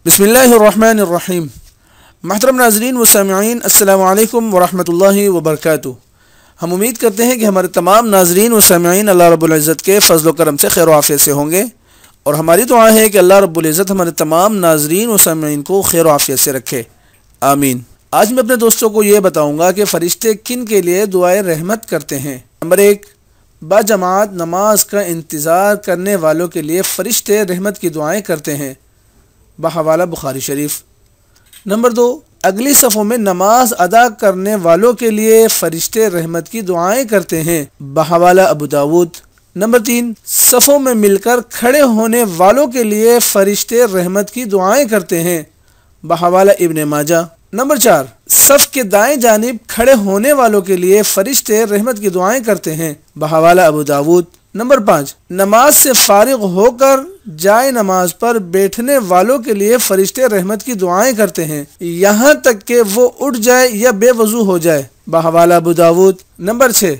बिस्मिल्लाहिर्रहमानिर्रहीम। महतरम नाज़रीन व सामिईन, अस्सलामु अलैकुम व रहमतुल्लाहि व बरकातुहू। हम उम्मीद करते हैं कि हमारे तमाम नाज़रीन व सामिईन अल्लाह रब्बुल इज़्ज़त के फ़ज़ल व करम से खैर व आफ़ियत से होंगे, और हमारी दुआ है कि अल्लाह रब्बुल इज़्ज़त हमारे तमाम नाज़रीन व सामिईन को खैर व आफ़ियत से रखे, आमीन। आज मैं अपने दोस्तों को ये बताऊँगा कि फ़रिश्ते किन के लिए दुआए रहमत करते हैं। नंबर 1, बाजमात नमाज का इंतज़ार करने वालों के लिए फ़रिश्ते रहमत की दुआएँ करते हैं, बहवाला बुखारी शरीफ। नंबर 2, अगली सफ़ों में नमाज अदा करने वालों के लिए फ़रिश्ते रहमत की दुआएं करते हैं, बहवाला अबू दाऊद। नंबर 3, सफ़ों में मिलकर खड़े होने वालों के लिए फ़रिश्ते रहमत की दुआएं करते हैं, बहवाला इब्न माजा। नंबर 4, सफ़ के दाएं जानिब खड़े होने वालों के लिए फ़रिश्ते रहमत की दुआएं करते हैं, बहवाला अबू दाऊद। नंबर 5, नमाज से फारिग होकर जाए नमाज पर बैठने वालों के लिए फ़रिश्ते रहमत की दुआएं करते हैं, यहाँ तक कि वो उठ जाए या बेवजू हो जाए, बहवाला अबू दाऊद। नंबर 6,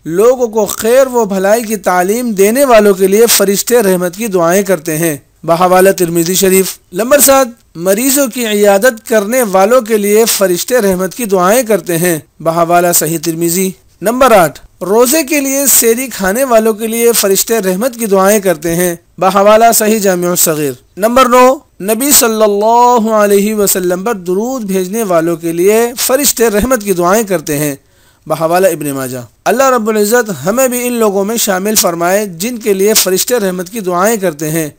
लोगों को खैर व भलाई की तालीम देने वालों के लिए फ़रिश्ते रहमत की दुआएं करते हैं, बहवाला तिरमिज़ी शरीफ। नंबर 7, मरीजों की इयादत करने वालों के लिए फ़रिश्ते रहमत की दुआएं करते हैं, बहवाला सही तिरमिज़ी। नंबर 8, रोज़े के लिए सेरी खाने वालों के लिए फ़रिश्ते रहमत की दुआएं करते हैं, बहवाला सही जामिउ सगीर। नंबर 9, नबी सल्लल्लाहु अलैहि वसल्लम पर दुरूद भेजने वालों के लिए फ़रिश्ते रहमत की दुआएं करते हैं, बहवाला इब्न माजा। अल्लाह रब्बुल इज़्ज़त हमें भी इन लोगों में शामिल फरमाए जिनके लिए फ़रिश्ते रहमत की दुआएं करते हैं,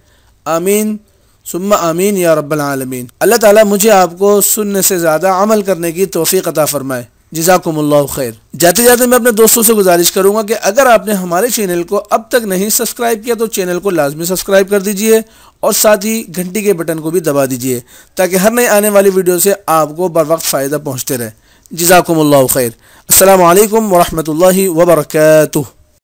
आमीन सुम्मा आमीन या रब्बल आलमीन। अल्लाह ताला मुझे आपको सुनने से ज़्यादा अमल करने की तौफ़ीक़ अता फरमाए। जज़ाकुमुल्लाहु खैर। जाते जाते मैं अपने दोस्तों से गुजारिश करूंगा कि अगर आपने हमारे चैनल को अब तक नहीं सब्सक्राइब किया तो चैनल को लाजमी सब्सक्राइब कर दीजिए, और साथ ही घंटी के बटन को भी दबा दीजिए, ताकि हर नई आने वाली वीडियो से आपको बर वक्त फ़ायदा पहुँचते रहे। जज़ाकुमुल्लाहु खैर। अस्सलामु अलैकुम व रहमतुल्लाहि व बरकातुहू।